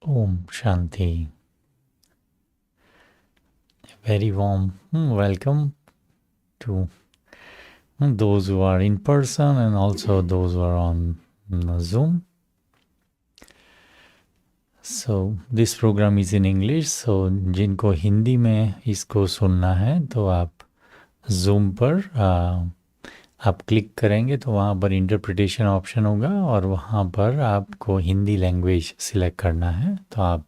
Om Shanti. Very warm welcome to those who are in person and also those who are on Zoom. So this program is in English. So जिनको हिंदी में इसको सुनना है तो आप Zoom पर आप क्लिक करेंगे तो वहाँ पर इंटरप्रिटेशन ऑप्शन होगा और वहाँ पर आपको हिंदी लैंग्वेज सिलेक्ट करना है तो आप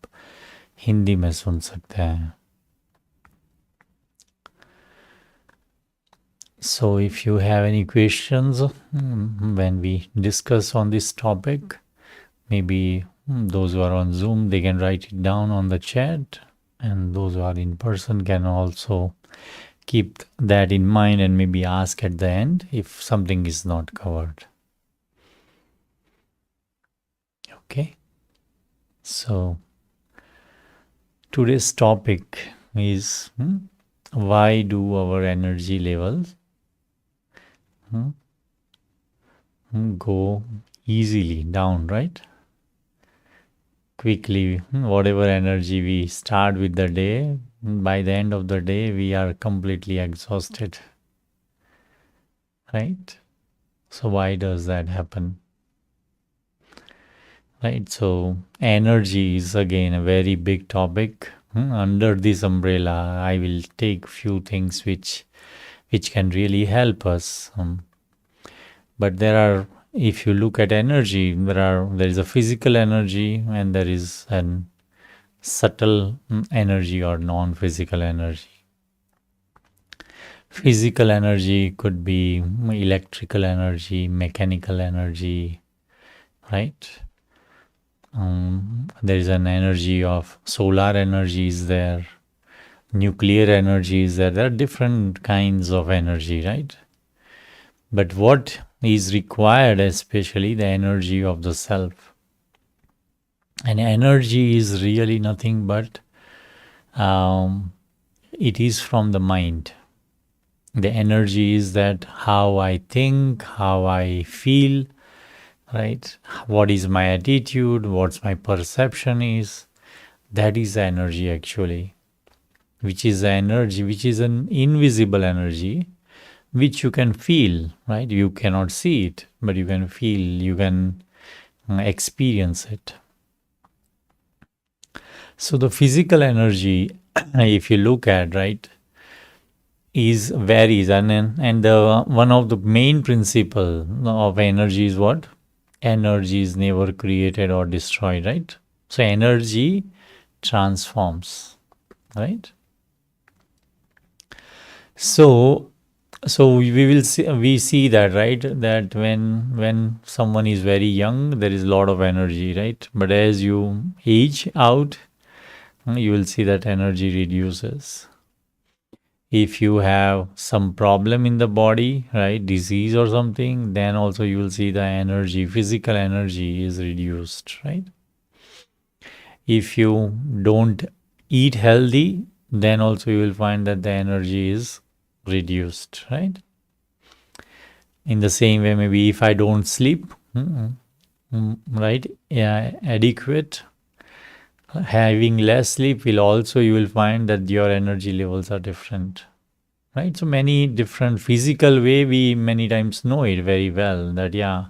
हिंदी में सुन सकते हैं. So if you have any questions when we discuss on this topic, maybe those who are on Zoom, they can write it down on the chat, and those who are in person can also keep that in mind and maybe ask at the end if something is not covered. Okay. So today's topic is why do our energy levels go easily down, right? Quickly, whatever energy we start with the day, by the end of the day, we are completely exhausted, right? So why does that happen? Right, so energy is again a very big topic. Under this umbrella, I will take few things which can really help us. But there are, if you look at energy, there is a physical energy and there is an subtle energy or non-physical energy. Physical energy could be electrical energy, mechanical energy, right? There is an energy of solar energy is there, nuclear energy is there. There are different kinds of energy, right? But what is required, especially the energy of the self. And energy is really nothing but it is from the mind. The energy is that how I think, how I feel, right? What is my attitude, what's my perception is. That is the energy actually, which is the energy, which is an invisible energy, which you can feel, right? You cannot see it, but you can feel, you can experience it. So the physical energy, if you look at, right, is varies, and the one of the main principle of energy is what? Energy is never created or destroyed, right? So energy transforms, right? So we see that, right, that when someone is very young, there is a lot of energy, right? But as you age out, you will see that energy reduces. If you have some problem in the body, right, disease or something, then also you will see the energy, physical energy is reduced, right? If you don't eat healthy, then also you will find that the energy is reduced, right? In the same way, maybe if I don't sleep, right, adequate, having less sleep will also, you will find that your energy levels are different, right? So many different physical way, we many times know it very well that, yeah,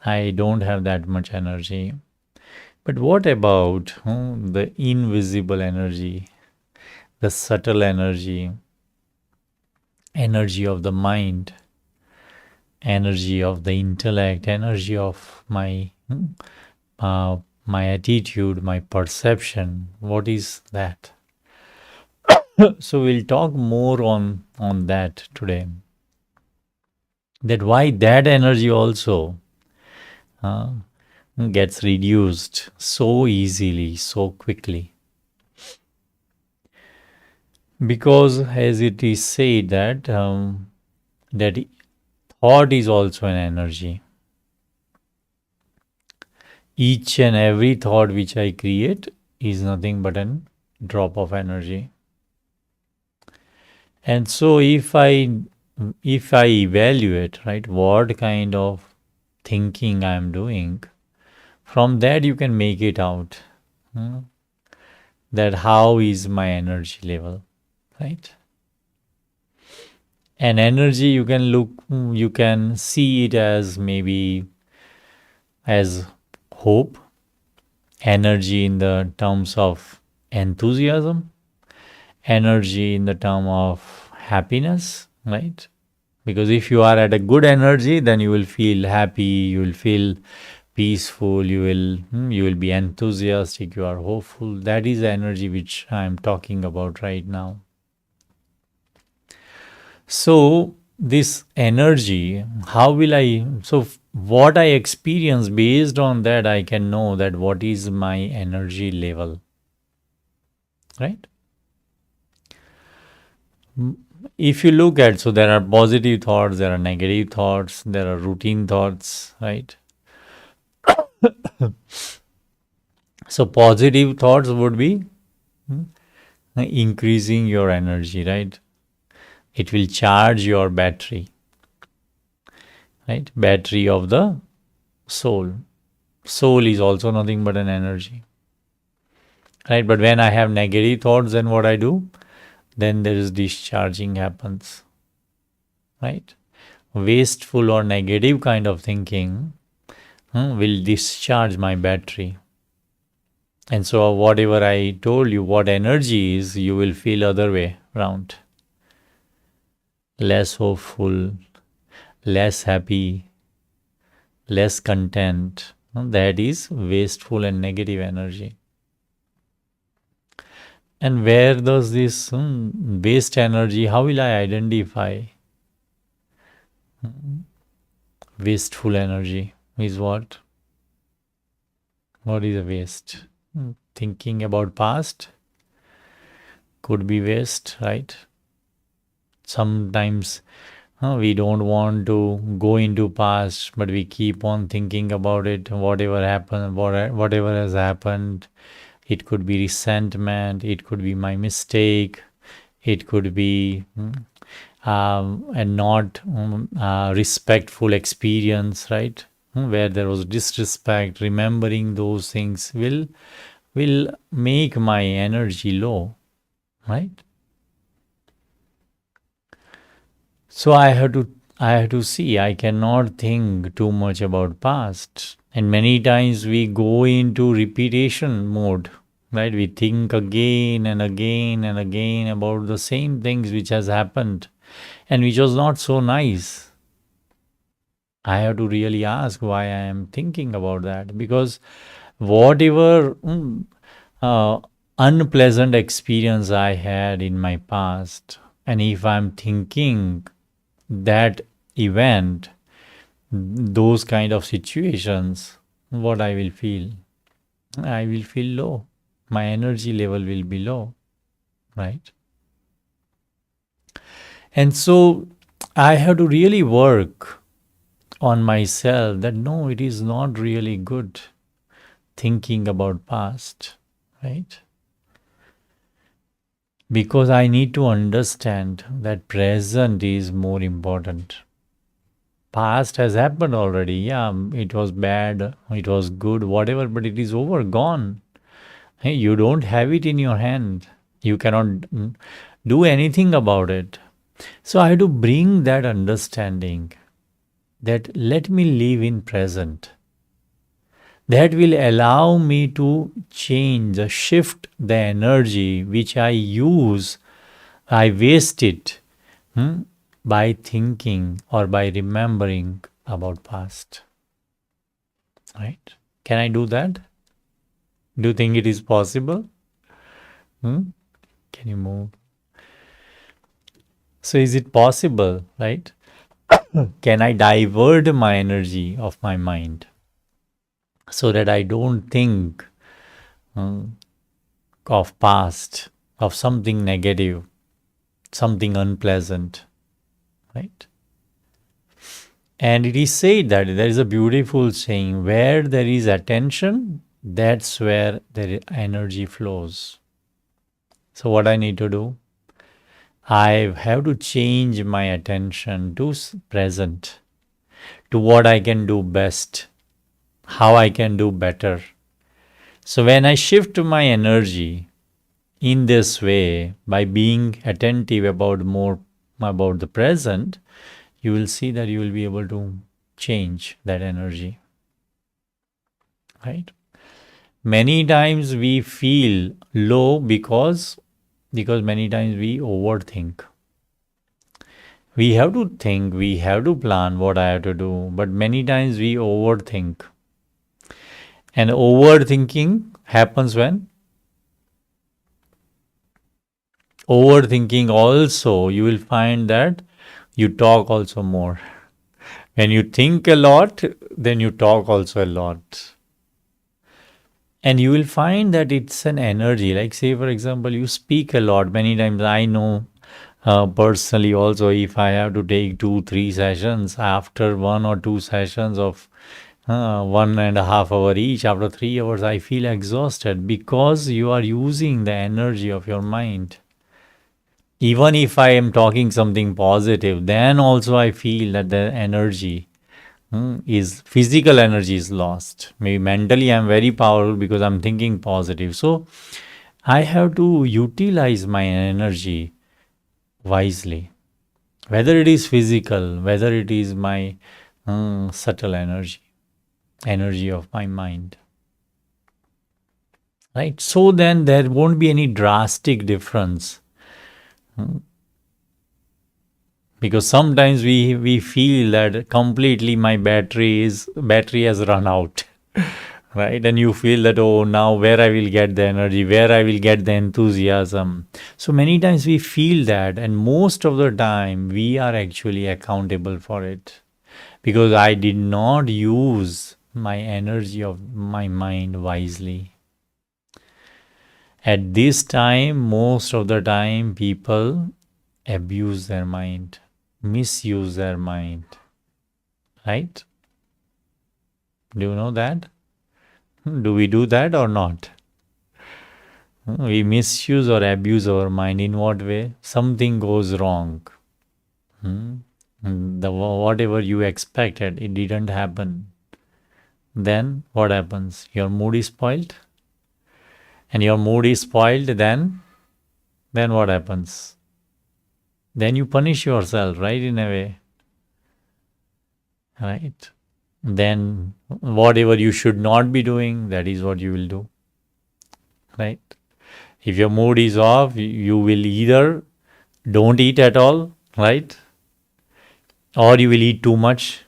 I don't have that much energy. But what about the invisible energy, the subtle energy, energy of the mind, energy of the intellect, energy of my my attitude, my perception? What is that? So we'll talk more on that today. That why that energy also gets reduced so easily, so quickly. Because as it is said that that thought is also an energy. Each and every thought which I create is nothing but a drop of energy. And so if I evaluate, right, what kind of thinking I am doing, from that you can make it out, hmm, that how is my energy level, right? And energy, you can look, you can see it as maybe as hope, energy in the terms of enthusiasm, energy in the term of happiness, right? Because if you are at a good energy, then you will feel happy, you will feel peaceful, you will be enthusiastic, you are hopeful. That is the energy which I am talking about right now. So this energy, how will I, so what I experience, based on that I can know that what is my energy level, right? If you look at, so there are positive thoughts, there are negative thoughts, there are routine thoughts, right? So positive thoughts would be increasing your energy, right? It will charge your battery, right? Battery of the soul. Soul is also nothing but an energy, right? But when I have negative thoughts, then what I do? Then there is discharging happens, right? Wasteful or negative kind of thinking will discharge my battery. And so whatever I told you, what energy is, you will feel other way round. Less hopeful, less happy, less content. That is wasteful and negative energy. And where does this waste energy, how will I identify? Wasteful energy is what? What is a waste? Thinking about past could be waste, right? Sometimes we don't want to go into past, but we keep on thinking about it. Whatever happened, whatever has happened, it could be resentment, it could be my mistake, it could be a not respectful experience, right? Where there was disrespect. Remembering those things will make my energy low, right? So I have to see, I cannot think too much about past. And many times we go into repetition mode, right? We think again and again and again about the same things which has happened and which was not so nice. I have to really ask why I am thinking about that, because whatever uh, unpleasant experience I had in my past, and if I'm thinking that event, those kind of situations, what I will feel? I will feel low. My energy level will be low, right? And so I have to really work on myself that no, it is not really good thinking about past, right? Because I need to understand that present is more important. Past has happened already. Yeah, it was bad, it was good, whatever, but it is over, gone. Hey, you don't have it in your hand. You cannot do anything about it. So I have to bring that understanding that let me live in present. That will allow me to change, shift the energy which I use, I waste it by thinking or by remembering about past. Right? Can I do that? Do you think it is possible? Can you move? So is it possible, right? Can I divert my energy of my mind so that I don't think of past, of something negative, something unpleasant, right? And it is said that there is a beautiful saying, where there is attention, that's where the energy flows. So what I need to do? I have to change my attention to present, to what I can do best, how I can do better, So when I shift my energy in this way, by being attentive about more about the present, you will see that you will be able to change that energy, right? Many times we feel low because many times we overthink. We have to think, we have to plan what I have to do, but many times we overthink. And overthinking happens when overthinking also, you will find that you talk also more. When you think a lot, then you talk also a lot. And you will find that it's an energy. Like, say, for example, you speak a lot. Many times I know personally also, if I have to take 2 3 sessions, after 1 or 2 sessions of 1.5 hours each, after 3 hours I feel exhausted because you are using the energy of your mind. Even if I am talking something positive, then also I feel that the energy is physical energy is lost. Maybe mentally I'm very powerful because I'm thinking positive. So I have to utilize my energy wisely. Whether it is physical, whether it is my subtle energy, energy of my mind. Right? So then there won't be any drastic difference. Because sometimes we feel that completely my battery has run out. Right? And you feel that, oh, now where I will get the energy, where I will get the enthusiasm. So many times we feel that, and most of the time we are actually accountable for it because I did not use my energy of my mind wisely. At this time, most of the time, people abuse their mind, misuse their mind, right? Do you know that? Do we do that or not? We misuse or abuse our mind. In what way? Something goes wrong. Whatever you expected, it didn't happen. Then what happens? Your mood is spoiled. And your mood is spoiled, then what happens? Then you punish yourself, right? In a way. Right? Then whatever you should not be doing, that is what you will do. Right? If your mood is off, you will either don't eat at all, right? Or you will eat too much,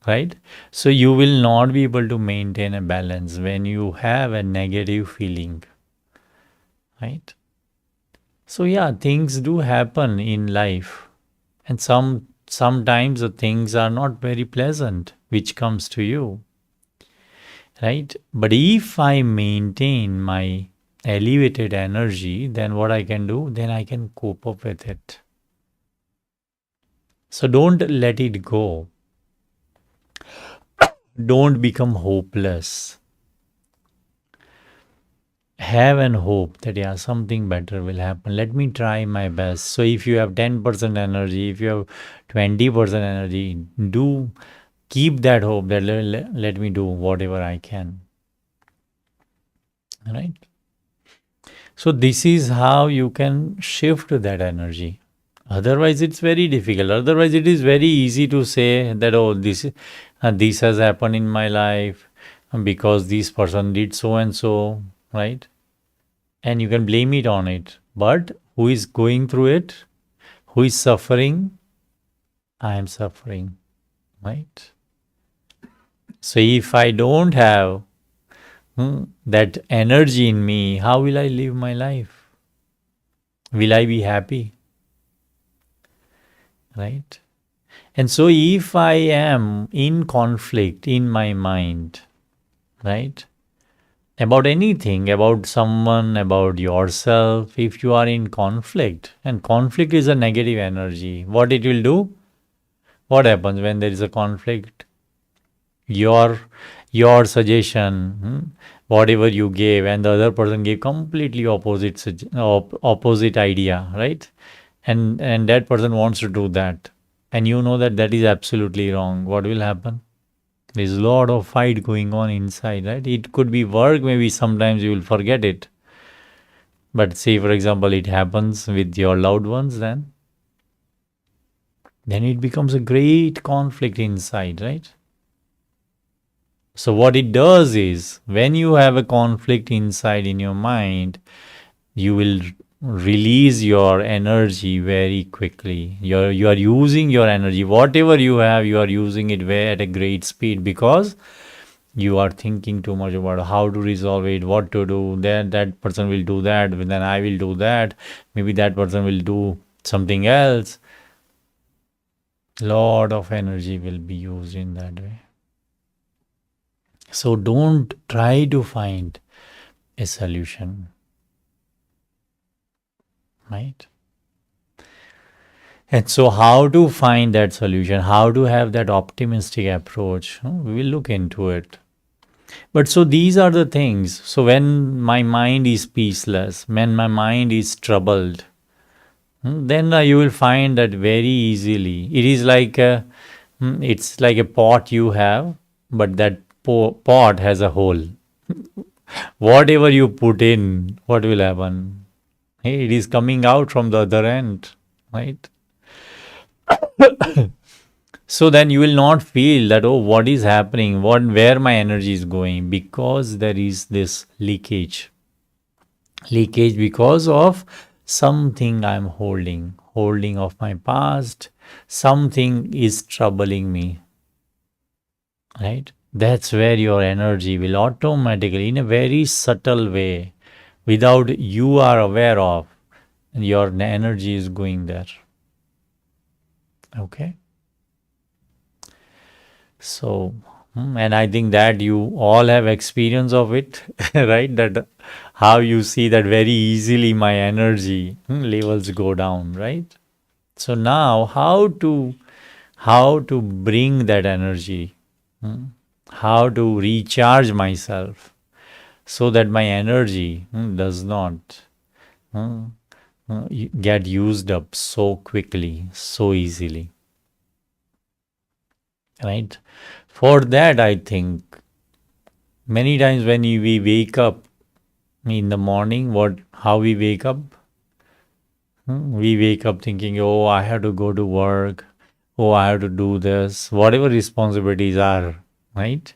right? So you will not be able to maintain a balance when you have a negative feeling, right? So yeah, things do happen in life, and sometimes the things are not very pleasant, which comes to you, right? But if I maintain my elevated energy, then what I can do, then I can cope up with it. So don't let it go. Don't become hopeless. Have an hope that yeah, something better will happen. Let me try my best. So if you have 10% energy, if you have 20% energy, do keep that hope that let me do whatever I can. Right? So this is how you can shift that energy. Otherwise, it's very difficult. Otherwise, it is very easy to say that, oh, this has happened in my life because this person did so and so, right? And you can blame it on it. But who is going through it? Who is suffering? I am suffering, right? So if I don't have that energy in me, how will I live my life? Will I be happy? Right? And so if I am in conflict in my mind, right? About anything, about someone, about yourself, if you are in conflict, and conflict is a negative energy, what it will do? What happens when there is a conflict? Your suggestion, whatever you gave, and the other person gave completely opposite idea, right? And that person wants to do that, and you know that that is absolutely wrong. What will happen? There's a lot of fight going on inside, right? It could be work, maybe sometimes you will forget it. But say, for example, it happens with your loved ones, then it becomes a great conflict inside, right? So, what it does is when you have a conflict inside in your mind, you will release your energy very quickly. You are using your energy, whatever you have, you are using it at a great speed because you are thinking too much about how to resolve it, what to do. Then that person will do that, then I will do that. Maybe that person will do something else. Lot of energy will be used in that way. So don't try to find a solution, right? And so, how to find that solution, how to have that optimistic approach, we will look into it. But so, these are the things. So, when my mind is peaceless, when my mind is troubled, then you will find that very easily. It is like it's like a pot you have, but that pot has a hole. Whatever you put in, what will happen? Hey, it is coming out from the other end, right? So then you will not feel that, oh, what is happening, where my energy is going, because there is this leakage because of something I'm holding of my past. Something is troubling me, right? That's where your energy will automatically, in a very subtle way, without you are aware of, your energy is going there. Okay. So, and I think that you all have experience of it, right? That how you see that very easily my energy levels go down, right? So now how to bring that energy, how to recharge myself so that my energy does not get used up so quickly, so easily, right? For that, I think many times when we wake up in the morning, how we wake up? We wake up thinking, oh, I have to go to work. Oh, I have to do this. Whatever responsibilities are, right?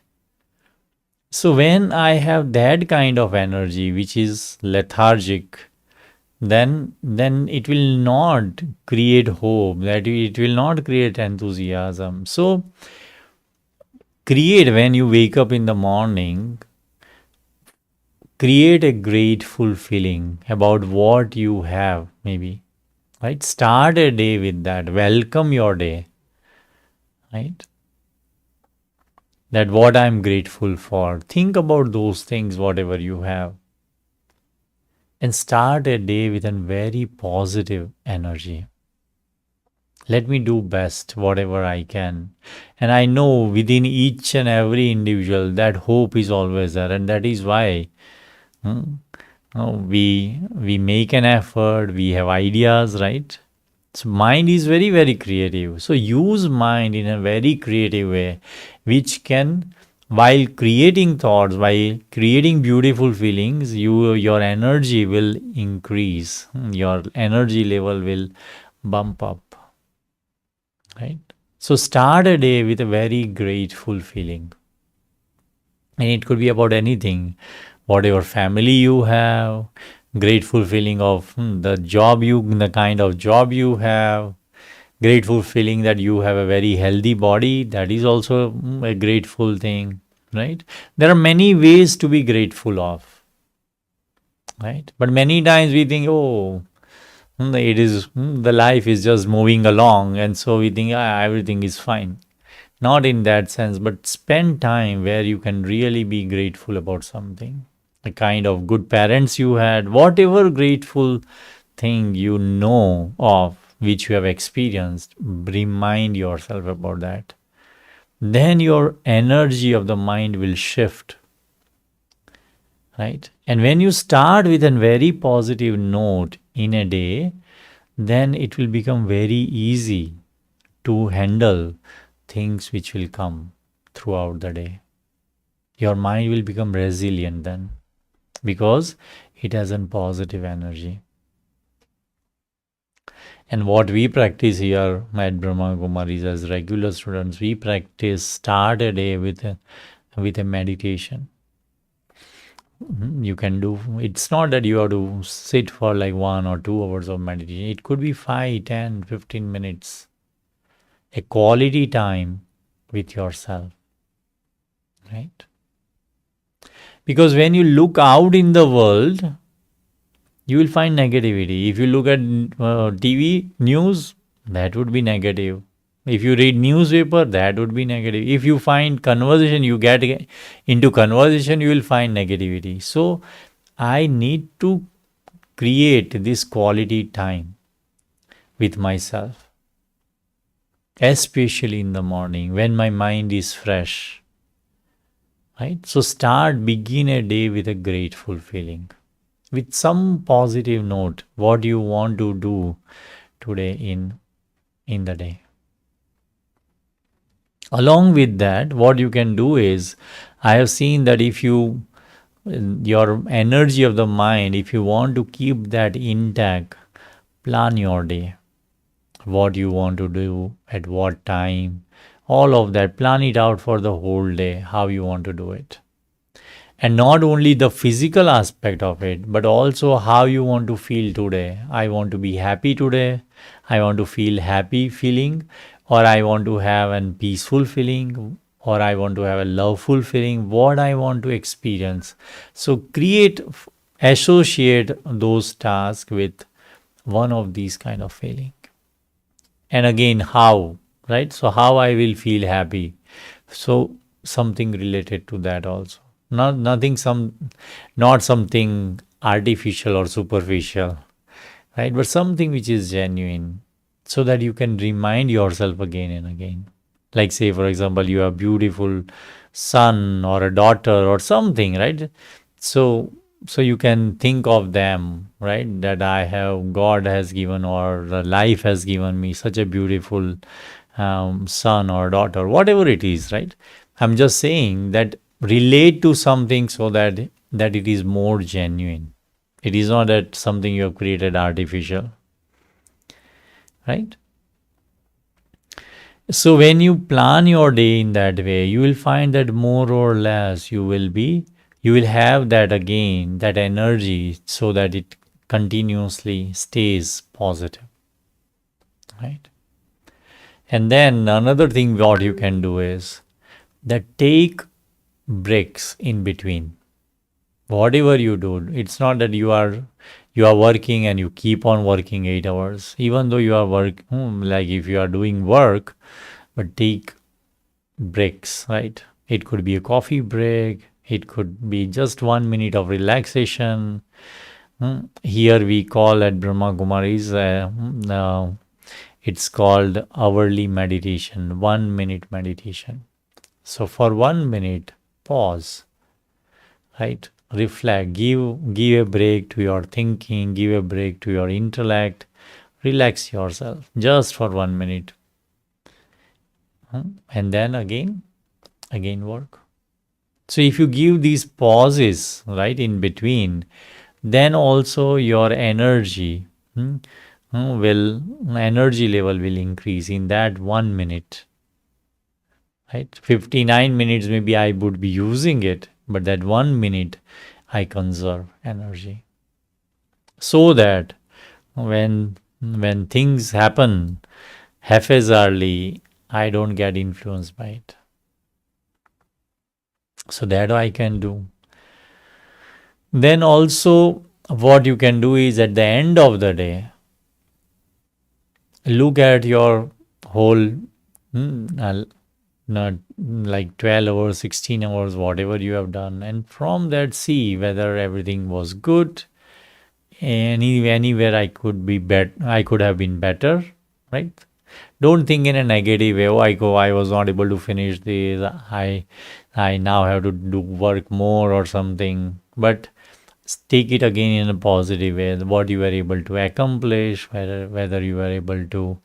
So when I have that kind of energy, which is lethargic, then it will not create hope. That it will not create enthusiasm. So create when you wake up in the morning, create a grateful feeling about what you have, maybe, right? Start a day with that. Welcome your day, right? That what I'm grateful for. Think about those things, whatever you have, and start a day with a very positive energy. Let me do best whatever I can. And I know within each and every individual that hope is always there, and that is why we make an effort, we have ideas, right? So mind is very, very creative. So use mind in a very creative way, which can, while creating thoughts, while creating beautiful feelings, your energy will increase. Your energy level will bump up. Right? So start a day with a very grateful feeling. And it could be about anything, whatever family you have, grateful feeling of the kind of job you have, grateful feeling that you have a very healthy body. That is also a grateful thing, right? There are many ways to be grateful of, right? But many times we think, oh, it is the life is just moving along, and so we think everything is fine. Not in that sense, but spend time where you can really be grateful about something. The kind of good parents you had, whatever grateful thing you know of which you have experienced, remind yourself about that. Then your energy of the mind will shift, right? And when you start with a very positive note in a day, then it will become very easy to handle things which will come, throughout the day. Your mind will become resilient then because it has a positive energy. And what we practice here at Brahma Kumaris as regular students, we practice start a day with a meditation. You can do, it's not that you have to sit for like 1 or 2 hours of meditation. It could be 5, 10, 15 minutes. A quality time with yourself, right? Because when you look out in the world, you will find negativity. If you look at TV news, that would be negative. If you read newspaper, that would be negative. If you find conversation, you get into conversation, you will find negativity. So I need to create this quality time with myself, especially in the morning when my mind is fresh. Right? So begin a day with a grateful feeling, with some positive note, what you want to do today in the day. Along with that, what you can do is, I have seen that if you, your energy of the mind, if you want to keep that intact, plan your day. What you want to do, at what time, all of that. Plan it out for the whole day, how you want to do it. And not only the physical aspect of it, but also how you want to feel today. I want to be happy today. I want to feel happy feeling, or I want to have a peaceful feeling, or I want to have a loveful feeling, what I want to experience. So associate those tasks with one of these kind of feeling. And again, how, right? So how I will feel happy. So something related to that also. Not something artificial or superficial, right? But something which is genuine, so that you can remind yourself again and again. Like, say, for example, you have a beautiful son or a daughter or something, right? So you can think of them, right? That God has given, or life has given me such a beautiful son or daughter, whatever it is, right? I'm just saying that relate to something so that it is more genuine. It is not that something you have created artificial, right? So when you plan your day in that way, you will find that more or less you will have that again, that energy, so that it continuously stays positive, right? And then another thing what you can do is that take breaks in between. Whatever you do, it's not that you are working and you keep on working 8 hours. Even though you are like if you are doing work, but take breaks, right? It could be a coffee break. It could be just 1 minute of relaxation. Here we call at Brahma Kumaris, it's called hourly meditation, 1 minute meditation. So for 1 minute, pause, right? Reflect, give a break to your thinking, give a break to your intellect, relax yourself just for 1 minute. And then again work. So if you give these pauses, right, in between, then also your energy energy level will increase in that 1 minute. Right? 59 minutes maybe I would be using it, but that 1 minute I conserve energy. So that when things happen haphazardly, I don't get influenced by it. So that I can do. Then also what you can do is at the end of the day, look at your whole not like 12 hours, 16 hours, whatever you have done, and from that see whether everything was good. Anywhere I could have been better, right? Don't think in a negative way. I was not able to finish this. I now have to do work more or something. But take it again in a positive way. What you were able to accomplish, whether you were able to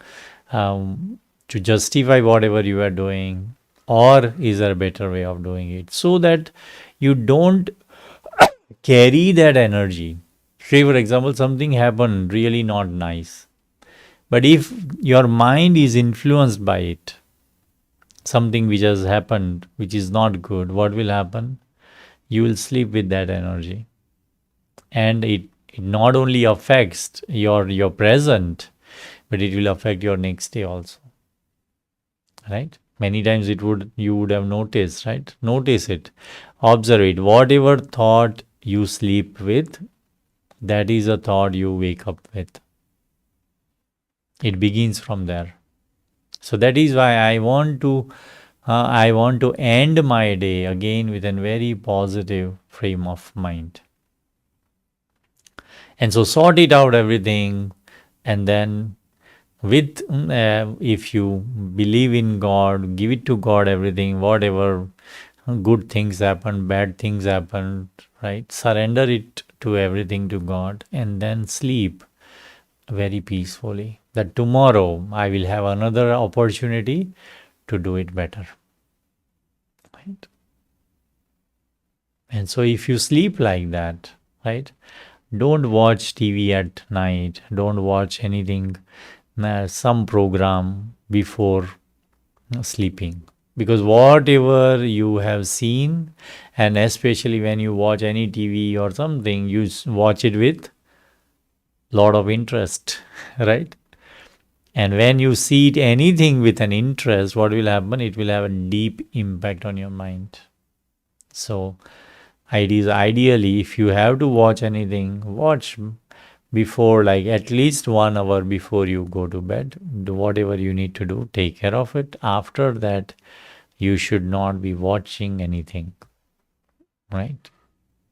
justify whatever you are doing, or is there a better way of doing it, so that you don't carry that energy. Say, for example, something happened really not nice, but if your mind is influenced by it, something which has happened which is not good, what will happen? You will sleep with that energy, and it not only affects your present, but it will affect your next day also, right? Many times it would you would have noticed, right? Notice it, observe it. Whatever thought you sleep with, that is a thought you wake up with. It begins from there. So that is why I want to end my day again with a very positive frame of mind. And so sort it out everything, and then with if you believe in God, give it to God everything, whatever good things happen, bad things happen, right? Surrender it to everything to God, and then sleep very peacefully. That tomorrow I will have another opportunity to do it better, right? And so if you sleep like that, right? Don't watch TV at night. Don't watch anything, some program before sleeping. Because whatever you have seen, and especially when you watch any TV or something, you watch it with lot of interest, right? And when you see it, anything with an interest, what will happen? It will have a deep impact on your mind. So it is ideally, if you have to watch anything, watch before, like at least 1 hour before you go to bed. Do whatever you need to do, take care of it. After that, you should not be watching anything, right?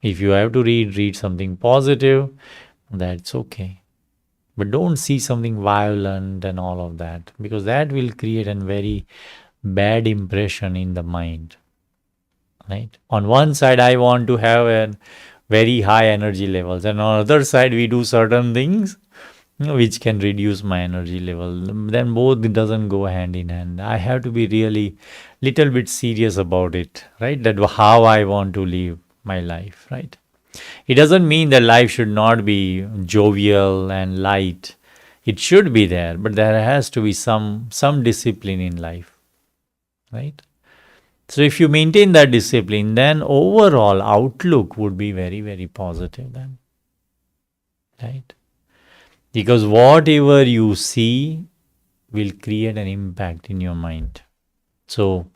If you have to read something positive, that's okay. But don't see something violent and all of that, because that will create a very bad impression in the mind, right? On one side, I want to have a very high energy levels, and on the other side, we do certain things which can reduce my energy level. Then both doesn't go hand in hand. I have to be really little bit serious about it, right? That how I want to live my life, right? It doesn't mean that life should not be jovial and light. It should be there, but there has to be some discipline in life, right? So if you maintain that discipline, then overall outlook would be very, very positive then, right? Because whatever you see will create an impact in your mind. So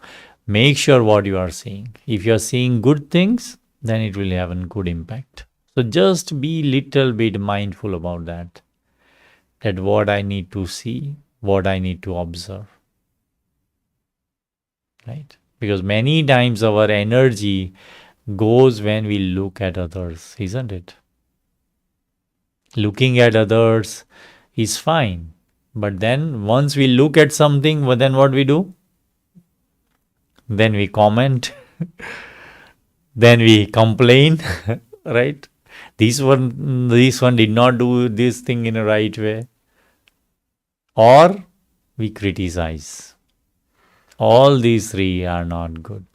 make sure what you are seeing. If you are seeing good things, then it will have a good impact. So just be little bit mindful about that. That what I need to see, what I need to observe. Right? Because many times our energy goes when we look at others, isn't it? Looking at others is fine. But then once we look at something, well, then what we do? Then we comment, then we complain, right? This one did not do this thing in a right way. Or we criticize. All these three are not good.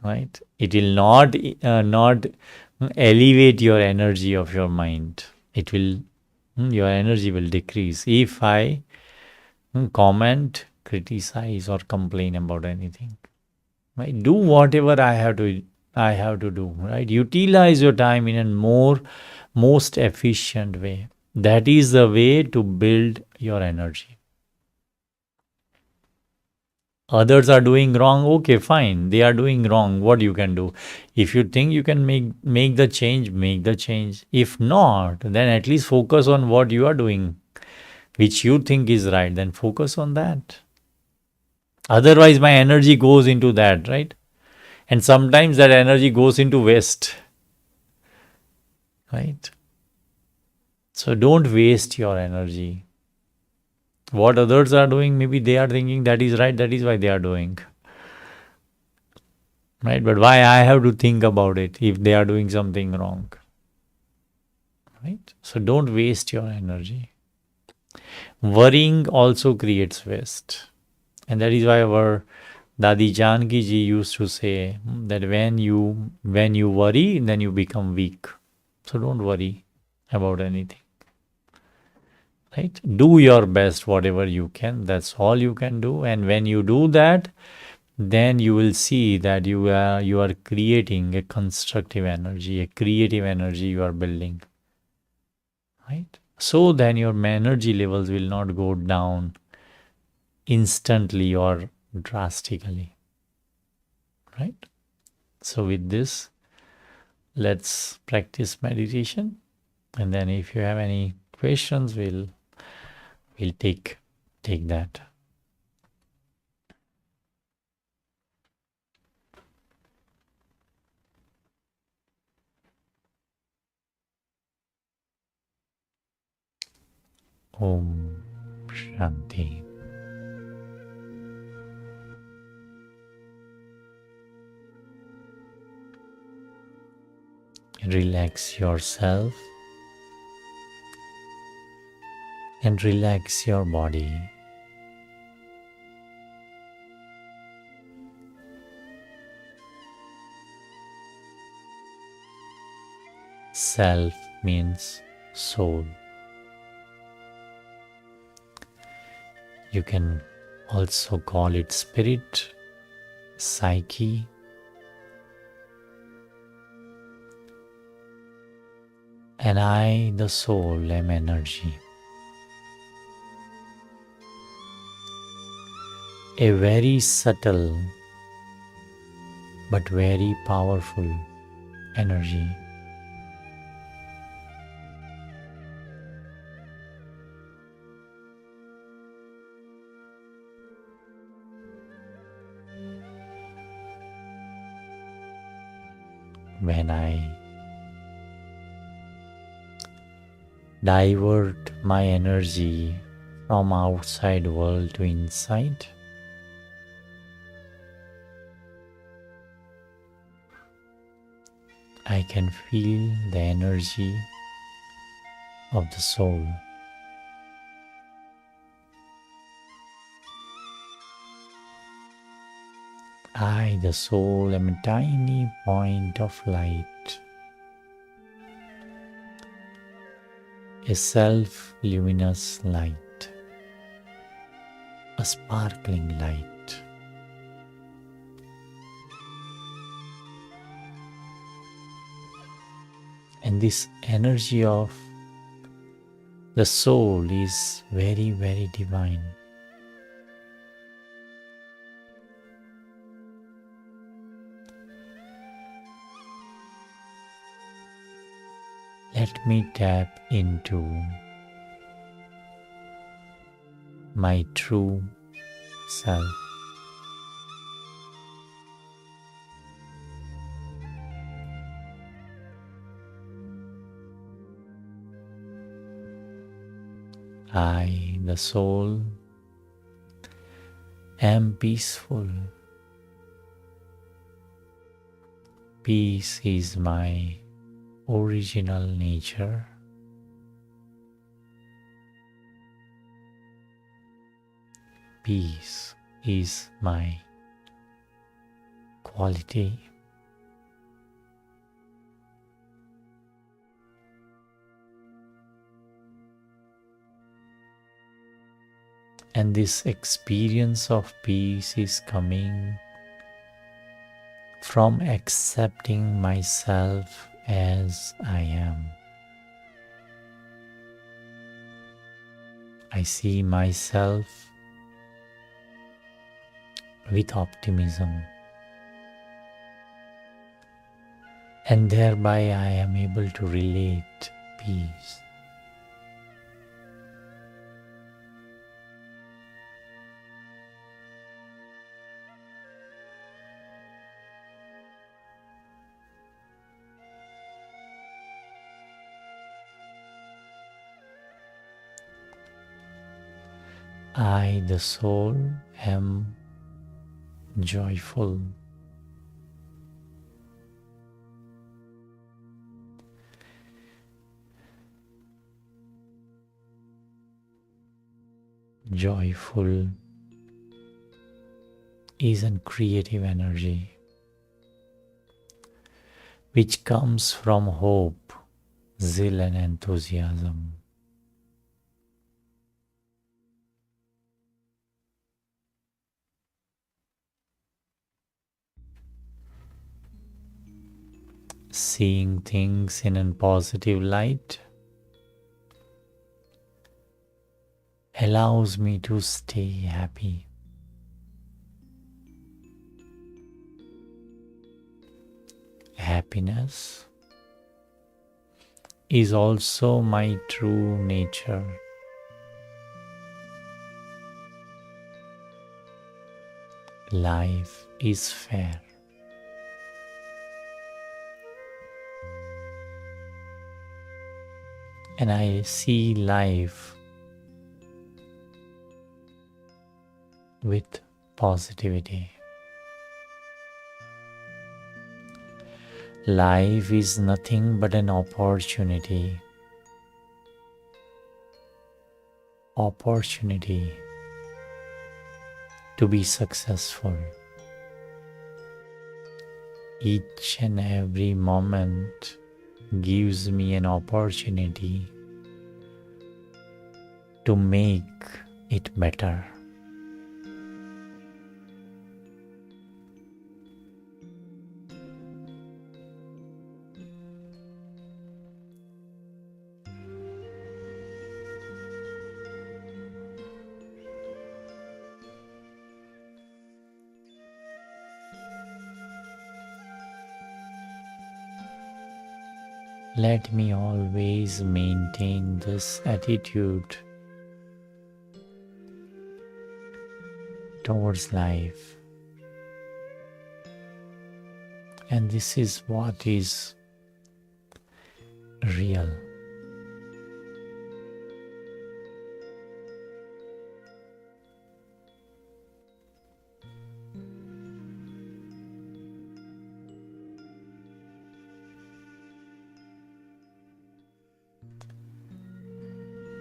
Right? It will not elevate your energy of your mind. It will your energy will decrease if I comment, criticize, or complain about anything. Right? Do whatever I have to do. Right? Utilize your time in a most efficient way. That is the way to build your energy. Others are doing wrong, okay, fine, they are doing wrong, what you can do? If you think you can make the change, make the change. If not, then at least focus on what you are doing, which you think is right, then focus on that. Otherwise my energy goes into that, right? And sometimes that energy goes into waste, right? So don't waste your energy. What others are doing, maybe they are thinking that is right, that is why they are doing, right? But why I have to think about it if they are doing something wrong, right? So don't waste your energy. Worrying also creates waste. And that is why our Dadi Janki ji used to say that when you worry, then you become weak. So don't worry about anything. Right? Do your best, whatever you can. That's all you can do. And when you do that, then you will see that you are creating a constructive energy, a creative energy you are building. Right? So then your energy levels will not go down instantly or drastically. Right? So with this, let's practice meditation. And then if you have any questions, we'll take that. Om Shanti. Relax yourself and relax your body. Self means soul. You can also call it spirit, psyche, and I, the soul, am energy. A very subtle but very powerful energy. When I divert my energy from outside world to inside, I can feel the energy of the soul. I, the soul, am a tiny point of light, a self-luminous light, a sparkling light. And this energy of the soul is very, very divine. Let me tap into my true self. I, the soul, am peaceful. Peace is my original nature. Peace is my quality. And this experience of peace is coming from accepting myself as I am. I see myself with optimism, and thereby I am able to relate peace. I, the soul, am joyful. Joyful is a creative energy which comes from hope, zeal, and enthusiasm. Seeing things in a positive light allows me to stay happy. Happiness is also my true nature. Life is fair. And I see life with positivity. Life is nothing but an opportunity. Opportunity to be successful. Each and every moment gives me an opportunity to make it better. Let me always maintain this attitude towards life. And this is what is real.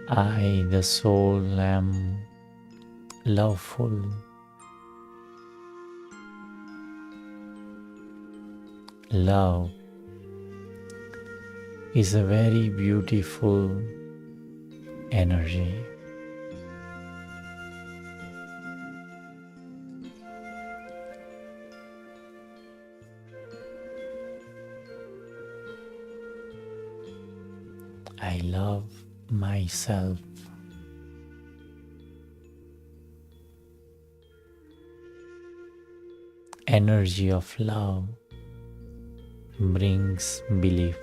I, the soul, am loveful. Love is a very beautiful energy. I love myself. Energy of love brings belief.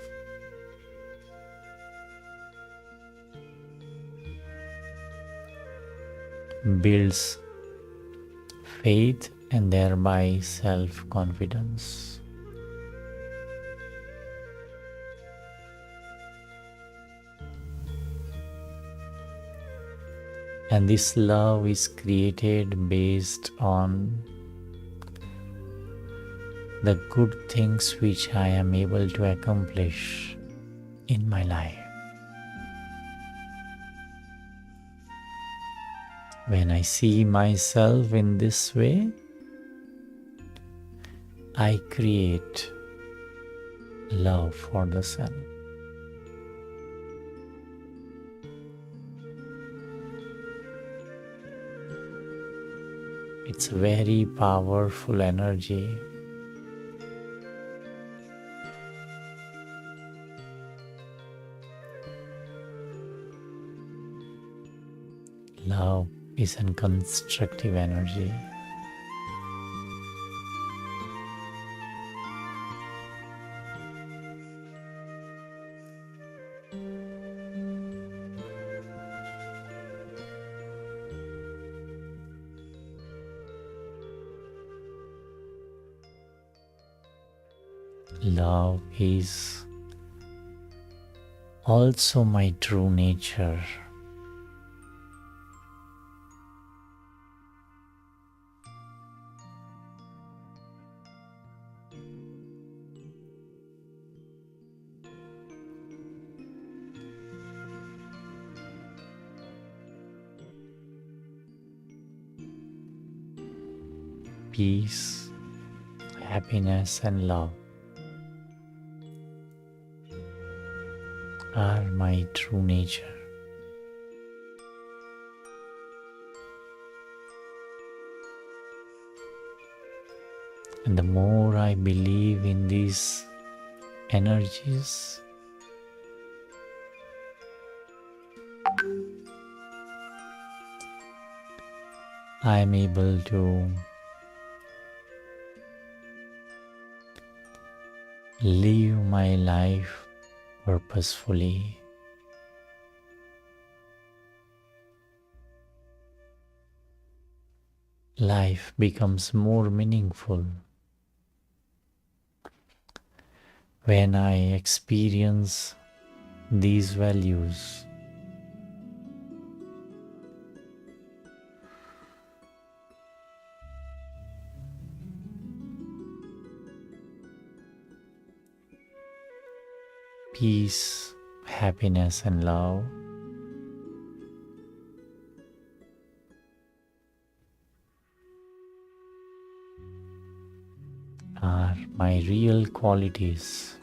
Builds faith and thereby self-confidence. And this love is created based on the good things which I am able to accomplish in my life. When I see myself in this way, I create love for the self. It's a very powerful energy. Love is a constructive energy. Love is also my true nature. peace, happiness, and love are my true nature. And the more I believe in these energies, I am able to live my life purposefully. Life becomes more meaningful when I experience these values. Peace, happiness, and love are my real qualities.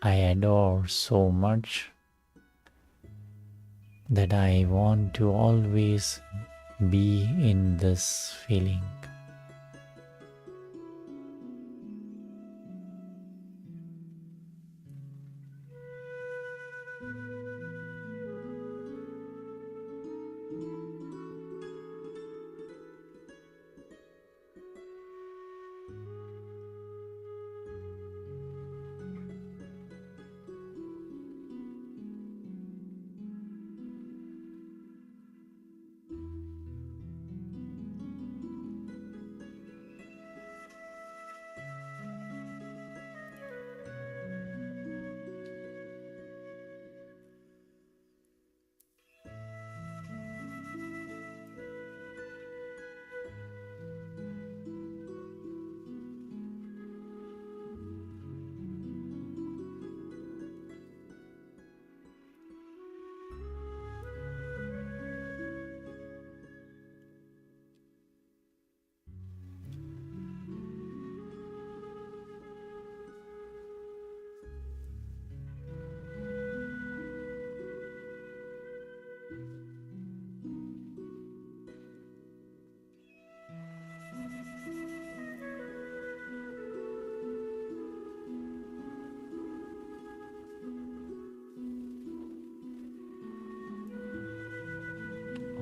I adore so much that I want to always be in this feeling.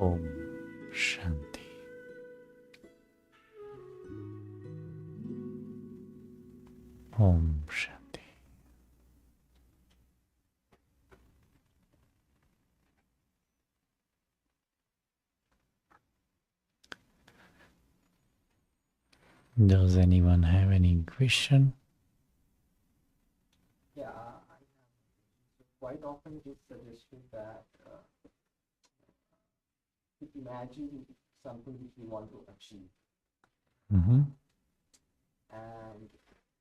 Om Shanti. Om Shanti. Does anyone have any question? Yeah, quite often it is suggested that to imagine something which we want to achieve. Mm-hmm. And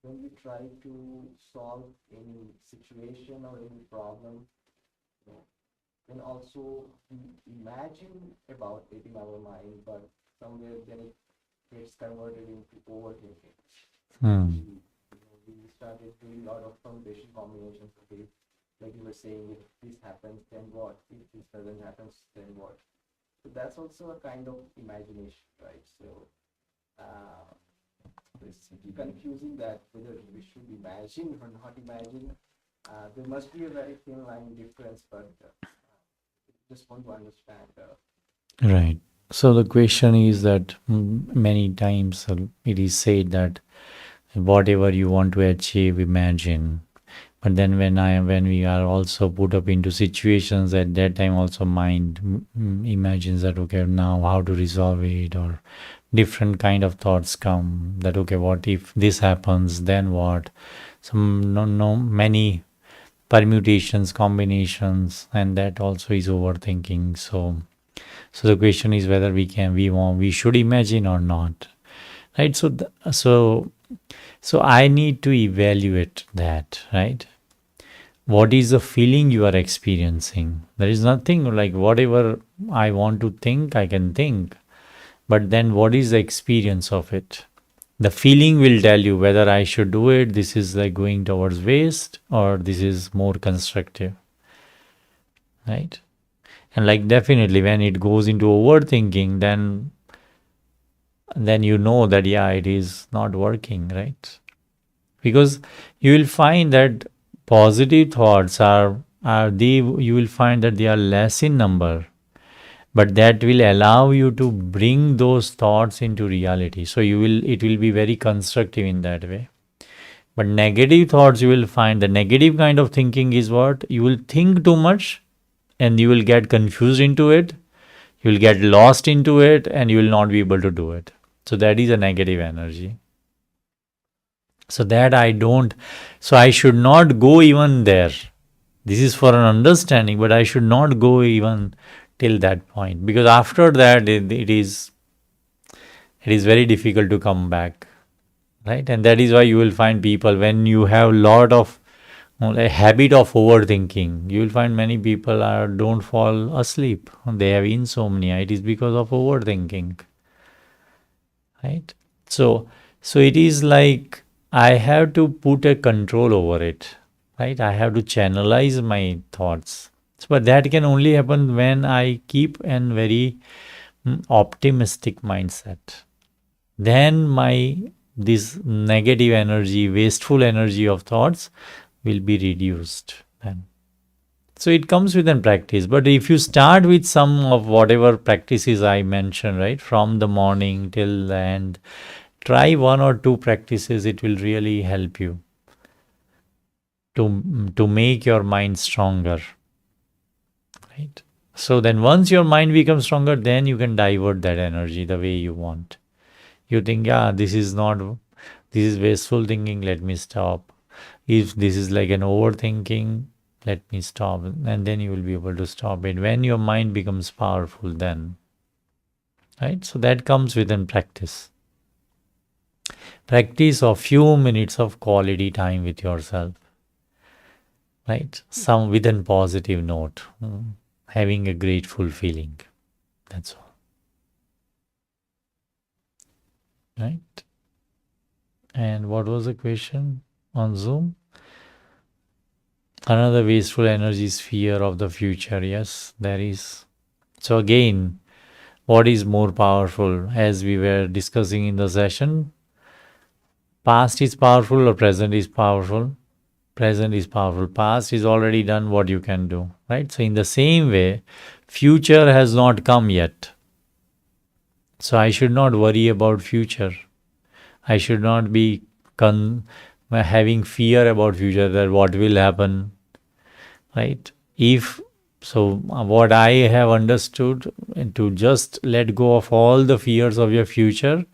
when we try to solve any situation or any problem, you know, then also we imagine about it in our mind, but somewhere then it gets converted into overthinking. Hmm. We started doing a lot of permutation combinations. Okay, like you were saying, if this happens, then what? If this doesn't happen, then what? So that's also a kind of imagination, right? So uh, it's confusing that whether we should imagine or not imagine. There must be a very thin line difference, but just want to understand. Right. So the question is that many times it is said that whatever you want to achieve, imagine. But then when we are also put up into situations at that time, also mind imagines that okay, now how to resolve it, or different kind of thoughts come that okay, what if this happens, then what? Some no many permutations, combinations, and that also is overthinking. So the question is whether we should imagine or not, right? So I need to evaluate that, right? What is the feeling you are experiencing? There is nothing like whatever I want to think, I can think. But then what is the experience of it? The feeling will tell you whether I should do it, this is like going towards waste, or this is more constructive, right? And like definitely when it goes into overthinking, then you know that yeah, it is not working, right? Because you will find that positive thoughts are they you will find that they are less in number, but that will allow you to bring those thoughts into reality. So it will be very constructive in that way. But negative thoughts, you will find the negative kind of thinking is what you will think too much, and you will get confused into it, you will get lost into it, and you will not be able to do it. So that is a negative energy. So that I don't, so I should not go even there. This is for an understanding, but I should not go even till that point, because after that it is very difficult to come back, right? And that is why you will find people, when you have lot of a habit of overthinking, you will find many people are don't fall asleep, they have insomnia. It is because of overthinking, right? So it is like I have to put a control over it, right? I have to channelize my thoughts. But that can only happen when I keep a very optimistic mindset. Then my this negative energy, wasteful energy of thoughts will be reduced then. So it comes within practice. But if you start with some of whatever practices I mentioned, right, from the morning till the end, try one or two practices, it will really help you to make your mind stronger, right? So then once your mind becomes stronger, then you can divert that energy the way you want. You think, yeah, this is not, this is wasteful thinking, let me stop. If this is like an overthinking, let me stop. And then you will be able to stop it when your mind becomes powerful, then, right? So that comes within practice. Practice of few minutes of quality time with yourself, right? Some within positive note, having a grateful feeling. That's all, right? And what was the question on Zoom? Another wasteful energy is fear of the future. Yes, there is. So again, what is more powerful, as we were discussing in the session? Past is powerful or present is powerful? Present is powerful. Past is already done what you can do, right? So in the same way, future has not come yet. So I should not worry about future. I should not be having fear about future, that what will happen, right? If so, what I have understood, to just let go of all the fears of your future,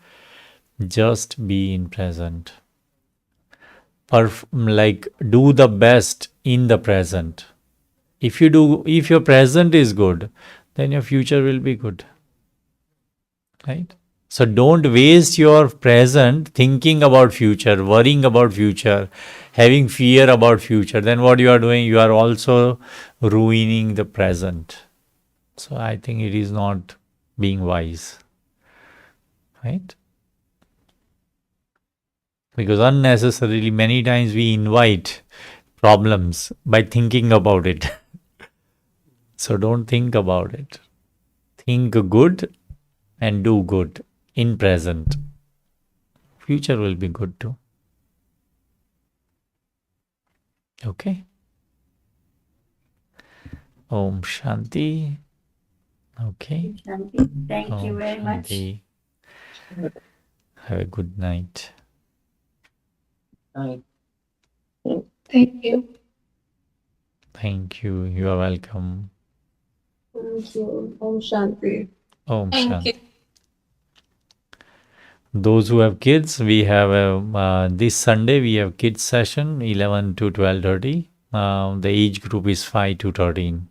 just be in present. Like do the best in the present. If your present is good, then your future will be good, right? So don't waste your present thinking about future, worrying about future, having fear about future. Then what you are doing, you are also ruining the present. So I think it is not being wise, right? Because unnecessarily many times we invite problems by thinking about it. So don't think about it. Think good and do good in present. Future will be good too. Okay. Om Shanti. Okay. Thank you Om very much. Shanti. Have a good night. Thank you. Thank you. You are welcome. Thank you. Om Shanti. Om Thank Shanti. you. Those who have kids, we have this Sunday we have kids session 11 to 12:30. The age group is 5 to 13.